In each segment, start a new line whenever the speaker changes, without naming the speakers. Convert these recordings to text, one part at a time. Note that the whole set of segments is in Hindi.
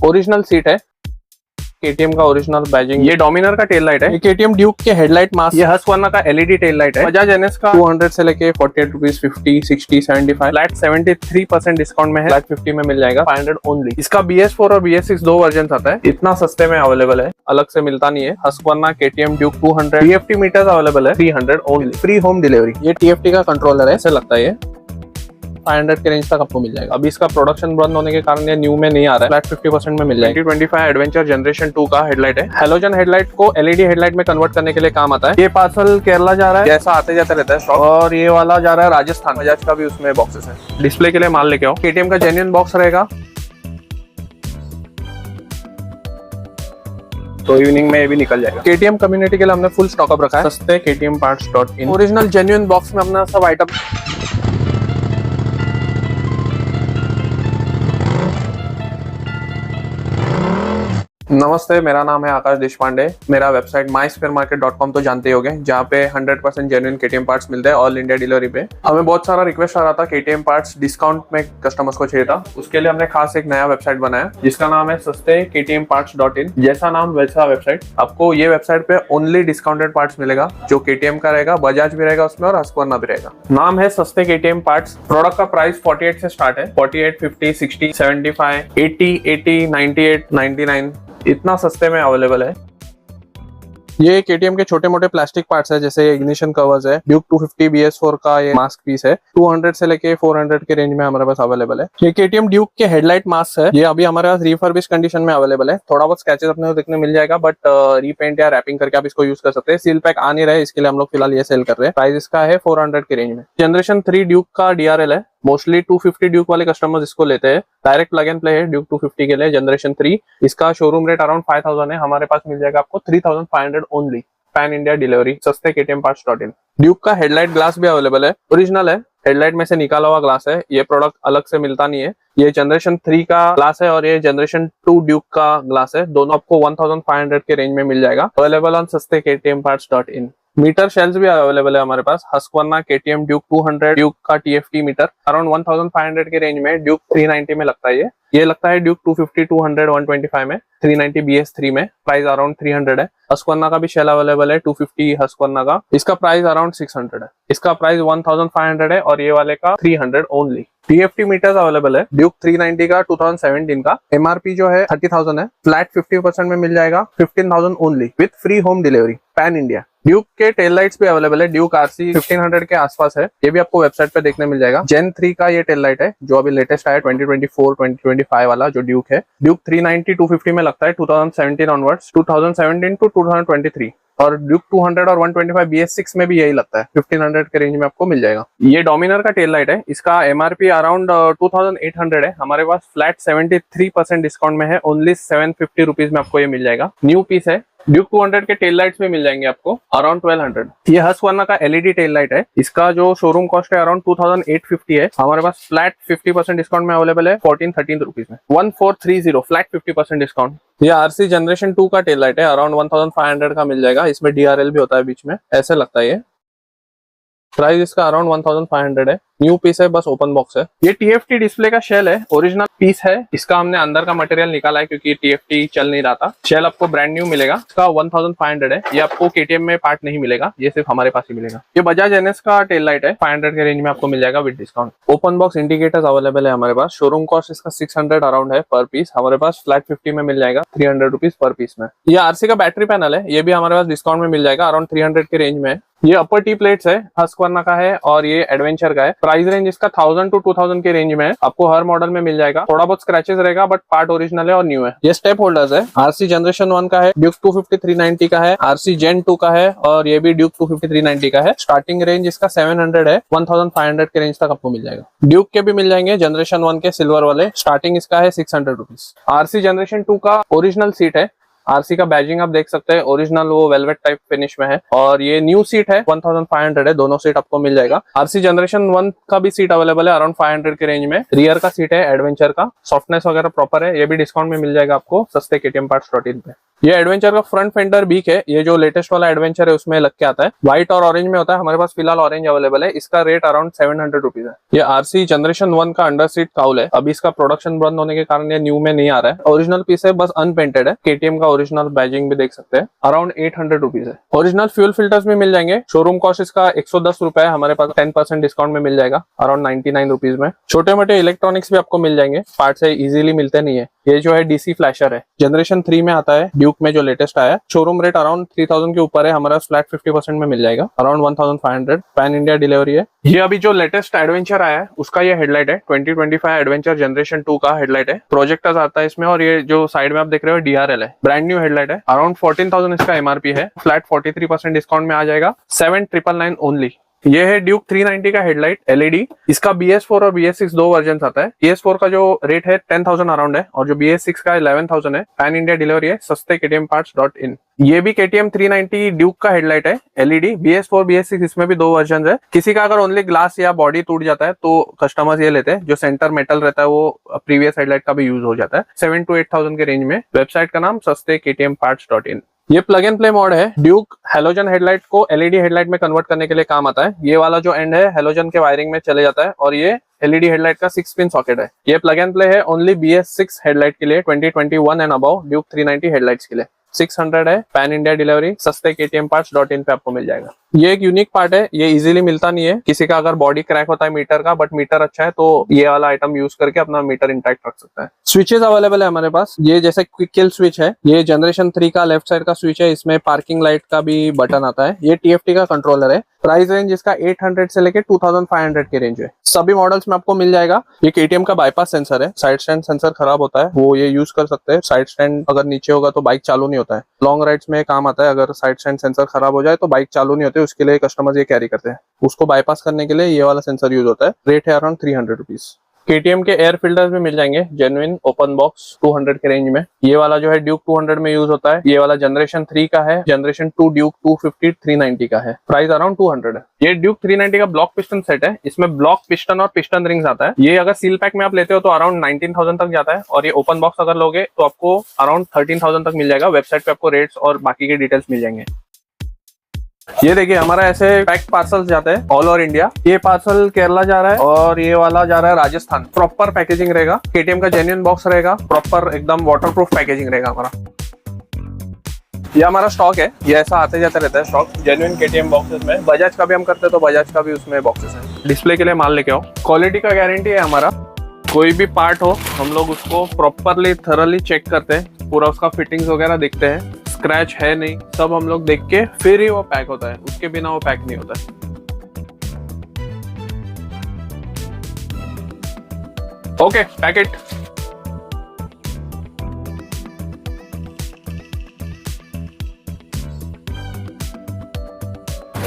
ओरिजिनल सीट है, केटीएम का ओरिजिनल बैजिंग। ये डोमिनर का टेल लाइट है, ये केटीएम ड्यूक के हेडलाइट मास्क, ये हस्क्वाना का एलईडी टेल लाइट है। बजाज एनएस का 200 से लेके 48 रुपीज, 50, 60, 75, फ्लैट 73% डिस्काउंट में है, फ्लैट 50 में मिल जाएगा, 500 ओनली। इसका BS4 और BS6 दो वर्जन आता है, इतना सस्ते में अवेलेबल है, अलग से मिलता नहीं है। Husqvarna KTM Duke 200 TFT meters available है, 300 ओनली, फ्री होम डिलीवरी। ये TFT का कंट्रोलर है, ऐसे लगता है ये 500 के रेंज तक आपको मिल जाएगा। अभी इसका प्रोडक्शन बंद होने के कारण ये न्यू में नहीं आ रहा है, फ्लैट 50% में मिल जाएगा। 2025 एडवेंचर जनरेशन 2 का हेडलाइट है, हेलोजन हेडलाइट को एलईडी हेडलाइट में कन्वर्ट करने के लिए काम आता है। ये पार्सल केरला जा रहा है, जैसा आते जाते रहता है स्टॉक, और ये वाला जा रहा है राजस्थान। बजाज का भी उसमें बॉक्सेस है, डिस्प्ले के लिए माल लेके आओ। केटीएम का जेन्युइन बॉक्स रहेगा, तो इवनिंग में ये भी निकल जाएगा। केटीएम कम्युनिटी के लिए हमने फुल स्टॉकअप रखा है, सस्ते KTMparts.in। ओरिजिनल जेन्युइन बॉक्स में अपना सब आइटम। नमस्ते, मेरा नाम है आकाश देशपांडे। मेरा वेबसाइट mysparemarket.com तो जानते ही होंगे, जहाँ पे 100% जेन्युइन केटीएम पार्ट्स मिलते हैं ऑल इंडिया डिलीवरी पे। हमें बहुत सारा रिक्वेस्ट आ रहा था केटीएम पार्ट्स डिस्काउंट में कस्टमर्स को चाहिए था, उसके लिए हमने खास एक नया वेबसाइट बनाया जिसका नाम है सस्ते KTMparts.in। जैसा नाम वैसा वेबसाइट। आपको ये वेबसाइट पे ओनली डिस्काउंटेड पार्ट्स मिलेगा, जो केटीएम का रहेगा, बजाज भी रहेगा उसमें और हस्क्वाना भी रहेगा। नाम है सस्ते केटीएम पार्ट्स। प्रोडक्ट का प्राइस 48 से स्टार्ट है, 48, 50, 60, 75, 80, 98, 99, इतना सस्ते में अवेलेबल है। ये केटीएम के छोटे मोटे प्लास्टिक पार्ट्स है, जैसे इग्निशन कवर्स है, ड्यूक 250 BS4 का ये मास्क पीस है, 200 से लेके 400 के रेंज में हमारे पास अवेलेबल है। ये केटीएम ड्यूक के हेडलाइट मास्क है, ये अभी हमारे पास रिफर्बिश कंडीशन में अवेलेबल है। थोड़ा बहुत स्क्रैचेस अपने को देखने मिल जाएगा, बट रीपेंट या रैपिंग करके आप इसको यूज कर सकते हैं। सील पैक आ नहीं रहे, इसके लिए हम लोग फिलहाल ये सेल कर रहे हैं। प्राइस इसका है 400 के रेंज में। जनरेशन 3 ड्यूक का DRL है, मोस्टली 250 ड्यूक वाले कस्टमर्स इसको लेते हैं। डायरेक्ट प्लग एंड प्ले है ड्यूक 250 के लिए जनरेशन 3। इसका शोरूम रेट अराउंड 5000 है, हमारे पास मिल जाएगा आपको 3500 ओनली, पैन इंडिया डिलीवरी, सस्ते KTMparts.in। ड्यूक का हेडलाइट ग्लास भी अवेलेबल है, ओरिजिनल है, हेडलाइट में से निकाला हुआ ग्लास है। ये प्रोडक्ट अलग से मिलता नहीं है। ये जनरेशन 3 का ग्लास है और ये जनरेशन 2 ड्यूक का ग्लास है। दोनों आपको 1500 के रेंज में मिल जाएगा, अवेलेबल ऑन सस्ते KTMparts.in। मीटर शेल्स भी अवेलेबल है हमारे पास। हस्क्वाना केटीएम ड्यूक 200 ड्यूक का TFT मीटर अराउंड 1500 के रेंज में, ड्यूक 390 में लगता है। ये लगता है ड्यूक 250, 200, 125 में, 390 BS3 में, प्राइस अराउंड 300 है। हस्क्वाना का भी शेल अवेलेबल है 250 हस्क्वाना का, इसका प्राइस अराउंड 600 है। इसका प्राइस 1500 है और ये वाले का 300 ओनली। TFT मीटर्स अवेलेबल है, ड्यूक 390 का 2017 का, MRP जो है 30,000 है, फ्लैट 50% में मिल जाएगा, 15,000 only, with free home delivery, pan India. Duke के टेल लाइट्स भी अवेलेबल है, ड्यूक RC 1500 के आसपास है, ये भी आपको वेबसाइट पे देखने मिल जाएगा। Gen 3 का ये टेल लाइट है, जो अभी लेटेस्ट आया 2024, 2025 वाला जो ड्यूक है। ड्यूक 390 250 में लगता है 2017 ऑनवर्ड्स, 2017 टू 2023। और ड्यूक 200 और 125 BS6 में भी यही लगता है, 1500 के रेंज में आपको मिल जाएगा। ये डोमिनर का टेल लाइट है, इसका MRP अराउंड 2800 है, हमारे पास फ्लैट 73% डिस्काउंट में है, ओनली 750 रुपीज में आपको ये मिल जाएगा। न्यू पीस है। ड्यूक 200 के टेल लाइट्स में मिल जाएंगे आपको अराउंड 1200। ये हस्क्वाना का LED टेल लाइट है, इसका जो शोरूम कॉस्ट है अराउंड 2850 है, हमारे पास फ्लैट 50% डिस्काउंट में अवेलेबल है, 14-13 रुपीज में, 1430 फ्लैट 50% डिस्काउंट। ये RC जनरेशन 2 का टेल लाइट है, अराउंड 1500 का मिल जाएगा, इसमें DRL भी होता है बीच में, ऐसे लगता है ये। प्राइस इसका अराउंड 1500 है, न्यू पीस है, बस ओपन बॉक्स है। ये TFT डिस्प्ले का शेल है, ओरिजिनल पीस है, इसका हमने अंदर का मटेरियल निकाला है क्योंकि TFT चल नहीं रहा था। शेल आपको ब्रांड न्यू मिलेगा, इसका 1500 है। ये आपको KTM में पार्ट नहीं मिलेगा, ये सिर्फ हमारे पास ही मिलेगा। ये बजाज NS का टेल लाइट है, 500 के रेंज में आपको मिल जाएगा with discount. Open box indicators available है हमारे पास, शोरूम कॉस्ट इसका 600 अराउंड है पर पीस, हमारे पास फ्लैट 50 में मिल जाएगा, 300 रुपीज पर पीस में। ये RC का बैटरी पैनल है, ये भी हमारे पास डिस्काउंट में मिल जाएगा, अराउंड 300 के रेंज में। ये अपर टी प्लेट्स है, हस्क्वाना का है और ये एडवेंचर का है। प्राइस रेंज इसका 1000 to 2000 के रेंज में है, आपको हर मॉडल में मिल जाएगा। थोड़ा बहुत स्क्रैचेस रहेगा बट पार्ट ओरिजिनल है और न्यू है। ये स्टेप होल्डर्स है, RC जनरेशन 1 का है, ड्यूक 250 390 का है, RC Gen 2 का है और ये भी ड्यूक 250 390 का है। स्टार्टिंग रेंज इसका 700 है, 1500 के रेंज तक आपको मिल जाएगा। ड्यूक के भी मिल जाएंगे जनरेशन 1 के सिल्वर वाले, स्टार्टिंग इसका है 600 रुपीज। RC जनरेशन 2 का ओरिजिनल सीट है, RC का बैजिंग आप देख सकते हैं, ओरिजिनल वो वेलवेट टाइप फिनिश में है और ये न्यू सीट है, 1500 है, दोनों सीट आपको मिल जाएगा। RC जनरेशन 1 का भी सीट अवेलेबल है अराउंड 500 के रेंज में। रियर का सीट है एडवेंचर का, सॉफ्टनेस वगैरह प्रॉपर है, ये भी डिस्काउंट में मिल जाएगा आपको सस्ते KTMparts.in पे। ये एडवेंचर का फ्रंट फेंडर बीक है, ये जो लेटेस्ट वाला एडवेंचर है उसमें लग के आता है। व्हाइट और ऑरेंज में होता है, हमारे पास फिलहाल ऑरेंज अवेलेबल है। इसका रेट अराउंड 700 रुपीज है। ये आरसी जनरेशन 1 का अंडर सीट काउल है। अभी इसका प्रोडक्शन बंद होने के कारण ये न्यू में नहीं आ रहा है। ओरिजिनल पीस है, बस अनपेंटेड है। केटीएम का ओरिजिनल बैजिंग भी देख सकते हैं। अराउंड 800 रुपीज है। ओरिजिनल फ्यूल फिल्टर्स भी मिल जाएंगे। शोरूम कॉस्ट इसका 110 रुपए है, हमारे पास 10% डिस्काउंट में मिल जाएगा अराउंड 99 रुपीज में। छोटे मोटे इलेक्ट्रॉनिक्स भी आपको मिल जाएंगे, पार्ट्स है इजीली मिलते नहीं है। ये जो है डीसी फ्लैशर है, जनरेशन 3 में आता है, ड्यूक में जो लेटेस्ट आया है। शोरूम रेट अराउंड 3000 के ऊपर है, हमारा फ्लैट 50% में मिल जाएगा अराउंड 1500। पैन इंडिया डिलीवरी है। ये अभी जो लेटेस्ट एडवेंचर आया है उसका ये हेडलाइट है, 2025 एडवेंचर जनरेशन 2 का हेडलाइट है। प्रोजेक्टर्स आता है इसमें, और ये जो साइड में आप देख रहे हो डीआरएल है, ब्रांड न्यू हेडलाइट है। अराउंड 14,000 इसका एमआरपी है, फ्लैट 43% डिस्काउंट में आ जाएगा, 7,999 ओनली। ये है ड्यूक 390 का हेडलाइट एलईडी। इसका BS4 और BS6 दो वर्जन आता है। BS4 का जो रेट है 10,000 अराउंड है, और जो BS6 का 11,000 है। पैन इंडिया डिलीवरी है, सस्ते KTMparts.in। ये भी KTM 390 ड्यूक का हेडलाइट है एलईडी, BS4 BS6 इसमें भी दो वर्जन है। किसी का अगर ओनली ग्लास या बॉडी टूट जाता है तो कस्टमर्स ये लेते हैं, जो सेंटर मेटल रहता है वो प्रीवियस हेडलाइट का भी यूज हो जाता है। 7 to 8,000 के रेंज में। वेबसाइट का नाम सस्ते KTMparts.in। ये प्लग एंड प्ले मॉड है। ड्यूक हेलोजन हेडलाइट को एलईडी हेडलाइट में कन्वर्ट करने के लिए काम आता है। ये वाला जो एंड है हेलोजन के वायरिंग में चले जाता है, और ये एलईडी हेडलाइट का 6 पिन सॉकेट है। ये प्लग एंड प्ले है ओनली BS6 हेडलाइट के लिए, 2021 एंड अबव ड्यूक 390 हेडलाइट्स के लिए। 600 है, पैन इंडिया डिलीवरी, सस्ते KTMparts.in पे आपको मिल जाएगा। ये एक यूनिक पार्ट है, ये इजीली मिलता नहीं है। किसी का अगर बॉडी क्रैक होता है मीटर का, बट मीटर अच्छा है तो ये वाला आइटम यूज करके अपना मीटर इंटैक्ट रख सकता है। स्विचेस अवेलेबल है हमारे पास। ये जैसे क्विक किल स्विच है, ये जनरेशन 3 का लेफ्ट साइड का स्विच है। इसमें पार्किंग लाइट का भी बटन आता है। ये TFT का कंट्रोलर है। प्राइस रेंज इसका 800 से लेके 2500 के रेंज है। सभी मॉडल्स में आपको मिल जाएगा। ये KTM का बाईपास सेंसर है। साइड स्टैंड सेंसर खराब होता है, वो ये यूज कर सकते हैं। साइड स्टैंड अगर नीचे होगा तो बाइक चालू नहीं होता है। लॉन्ग राइड्स में काम आता है। अगर साइड स्टैंड सेंसर खराब हो जाए तो बाइक चालू नहीं होती, उसके लिए कस्टमर्स ये कैरी करते हैं। उसको बाईपास करने के लिए ये वाला सेंसर यूज होता है। रेट है अराउंड 300 रुपीज। KTM के एयर फिल्टर्स भी मिल जाएंगे, जेन्युइन ओपन बॉक्स, 200 के रेंज में। ये वाला जो है ड्यूक 200 में यूज होता है। ये वाला जनरेशन 3 का है। जनरेशन 2 ड्यूक 250 390 का है। प्राइस अराउंड 200 है। ये ड्यूक 390 का ब्लॉक पिस्टन सेट है। इसमें ब्लॉक पिस्टन और पिस्टन रिंग्स आता है। ये अगर सील पैक में आप लेते हो तो अराउंड 19,000 तक जाता है, और ये ओपन बॉक्स अगर लोगे तो आपको अराउंड 13,000 तक मिल जाएगा। वेबसाइट पे आपको रेट्स और बाकी के डिटेल्स मिल जाएंगे। ये देखिए हमारा ऐसे पैक पार्सल्स जाते हैं ऑल ओवर इंडिया। ये पार्सल केरला जा रहा है, और ये वाला जा रहा है राजस्थान। प्रॉपर पैकेजिंग रहेगा, KTM का जेन्युइन बॉक्स रहेगा, प्रॉपर एकदम वाटरप्रूफ पैकेजिंग रहेगा हमारा। ये हमारा स्टॉक है, ये ऐसा आते जाते रहता है स्टॉक, जेन्युइन KTM बॉक्सेस में। बजाज का भी हम करते हैं तो बजाज का भी उसमें बॉक्सेस है। डिस्प्ले के लिए माल लेके आओ। क्वालिटी का गारंटी है हमारा। कोई भी पार्ट हो हम लोग उसको प्रॉपरली थरली चेक करते हैं, पूरा उसका फिटिंग्स वगैरह देखते हैं, स्क्रैच है नहीं, सब हम लोग देख के फिर ही वो पैक होता है। उसके बिना वो पैक नहीं होता है। Okay, pack it.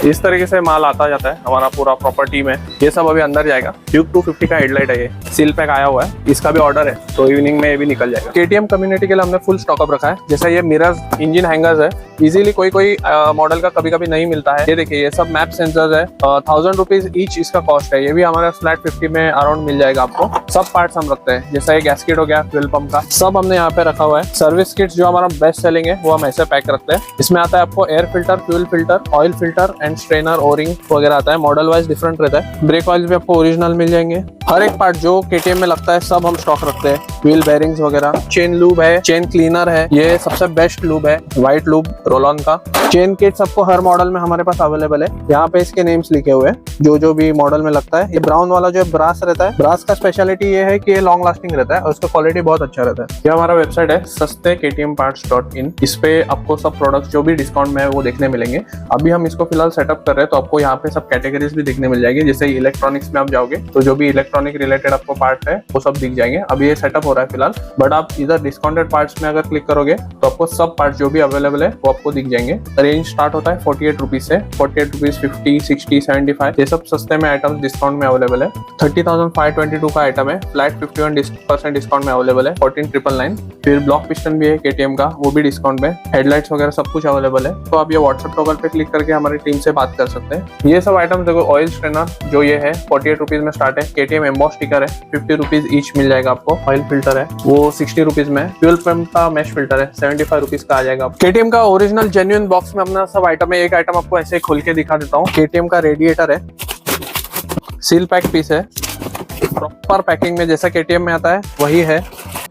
इस तरीके से माल आता जाता है, हमारा पूरा प्रॉपर टीम है। ये सब अभी अंदर जाएगा। ड्यूक 250 का हेडलाइट है, ये सील पैक आया हुआ है, इसका भी ऑर्डर है, तो इवनिंग में ये भी निकल जाएगा। KTM कम्युनिटी के लिए हमने फुल स्टॉकअप रखा है। जैसे ये मिरर्स, इंजन हैंगर्स है, इजीली कोई मॉडल का कभी कभी नहीं मिलता है। ये देखिए ये सब मैप सेंसर्स है, 1000 रुपीज ईच इसका कॉस्ट है। ये भी हमारा फ्लैट 50 में अराउंड मिल जाएगा आपको। सब पार्ट्स हम रखते हैं, जैसा ये गैस्केट हो गया, फ्यूल पंप का, सब हमने यहाँ पे रखा हुआ है। सर्विस किट्स जो हमारा बेस्ट सेलिंग है वो हम ऐसे पैक रखते हैं। इसमें आता है आपको air filter, fuel filter, oil filter and strainer, O-ring वगैरह आता है। मॉडल वाइज डिफरेंट रहता है। ब्रेक ऑयल भी आपको ओरिजिनल मिल जाएंगे। हर एक पार्ट जो KTM में लगता है सब हम स्टॉक रखते हैं। व्हील बेरिंग्स वगैरह, चेन लूब है, चेन क्लीनर है, ये सबसे बेस्ट लूब है, व्हाइट लूब रोल ऑन का। चेन किट सबको हर मॉडल में हमारे पास अवेलेबल है। यहाँ पे इसके नेम्स लिखे हुए हैं जो भी मॉडल में लगता है। ये ब्राउन वाला जो ब्रास रहता है, ब्रास का स्पेशलिटी ये है कि ये लॉन्ग लास्टिंग रहता है और उसका क्वालिटी बहुत अच्छा रहता है। ये हमारा वेबसाइट है सस्ते KTMparts.in। इस पे आपको सब प्रोडक्ट्स जो भी डिस्काउंट में है वो देखने मिलेंगे। अभी हम इसको फिलहाल सेटअप कर रहे हैं, तो आपको यहाँ पे सब कैटेगरीज भी दिखने मिल जाएगी। जैसे इलेक्ट्रॉनिक्स में आप जाओगे तो जो भी इलेक्ट्रॉनिक रिलेटेड आपको पार्ट है वो सब दिख जाएंगे। अभी ये सेटअप हो रहा है फिलहाल, बट आप इधर डिस्काउंटेड पार्ट्स में अगर क्लिक करोगे तो आपको सब पार्ट्स जो भी अवेलेबल है वो आपको दिख जाएंगे। रेंज स्टार्ट होता है 48 रुपीज से, 48 रुपीज, 50, 60, 75, ये सब सस्ते में आइटम्स डिस्काउंट में अवेलेबल है। 30,522 का आइटम है, फ्लैट 51% डिस्काउंट में अवेलेबल है, 14,999। फिर ब्लॉक पिस्टन भी है KTM का, वो भी डिस्काउंट में। हेडलाइट्स वगैरह सब कुछ अवेलेबल है। तो आप ये व्हाट्सएप टॉगल पे क्लिक करके हमारी टीम से हमसे बात कर सकते हैं। ये सब आइटम देखो, ऑयल स्ट्रेनर जो ये है 48 रुपीज में स्टार्ट है। KTM एम्बॉस स्टिकर है 50 रुपीज ईच मिल जाएगा आपको। ऑयल फिल्टर है वो 60 रुपीज में। फ्यूल पंप का मैश फिल्टर है 75 रुपीज का आ जाएगा। KTM का ओरिजिनल जेन्युइन बॉक्स में अपना सब आइटम है। एक आइटम आपको ऐसे खोल के दिखा देता हूँ। KTM का रेडिएटर है, सील पैक पीस है, प्रॉपर पैकिंग में जैसा KTM में आता है वही है।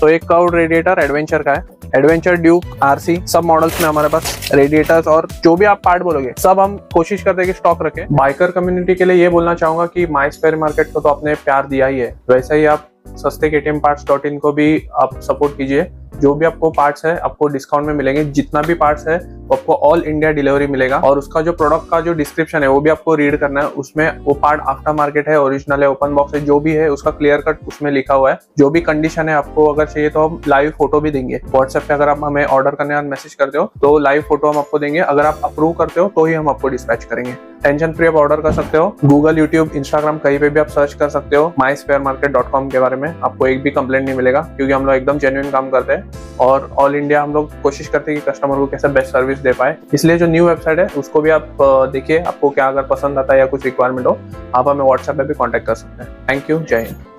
तो एक कर्व्ड रेडिएटर एडवेंचर का है, एडवेंचर, ड्यूक, RC सब मॉडल्स में हमारे पास रेडिएटर्स और जो भी आप पार्ट बोलोगे सब हम कोशिश करते हैं कि स्टॉक रखें। बाइकर कम्युनिटी के लिए ये बोलना चाहूंगा कि माई स्पेयर मार्केट को तो आपने प्यार दिया ही है, वैसे ही आप सस्ते KTMparts.in को भी आप सपोर्ट कीजिए। जो भी आपको पार्ट्स है आपको डिस्काउंट में मिलेंगे। जितना भी पार्ट्स है वो आपको ऑल इंडिया डिलीवरी मिलेगा। और उसका जो प्रोडक्ट का जो डिस्क्रिप्शन है वो भी आपको रीड करना है। उसमें वो पार्ट आफ्टर मार्केट है, ओरिजिनल है, ओपन बॉक्स है, जो भी है उसका क्लियर कट उसमें लिखा हुआ है। जो भी कंडीशन है आपको अगर चाहिए तो हम लाइव फोटो भी देंगे। व्हाट्सएप पे अगर आप हमें ऑर्डर करने का मैसेज करते हो तो लाइव फोटो हम आपको देंगे। अगर आप अप्रूव करते हो तो ही हम आपको डिस्पैच करेंगे। टेंशन फ्री आप ऑर्डर कर सकते हो। गूगल, यूट्यूब, इंस्टाग्राम कहीं पे भी आप सर्च कर सकते हो mysparemarket.com के बारे में। आपको एक भी कंप्लेंट नहीं मिलेगा क्योंकि हम लोग एकदम जेन्युइन काम करते हैं और ऑल इंडिया हम लोग कोशिश करते हैं कि कस्टमर को कैसे बेस्ट सर्विस दे पाए। इसलिए जो न्यू वेबसाइट है उसको भी आप देखिए, आपको क्या अगर पसंद आता है या कुछ रिक्वायरमेंट हो आप हमें व्हाट्सएप पे भी कॉन्टैक्ट कर सकते हैं। थैंक यू, जय हिंद।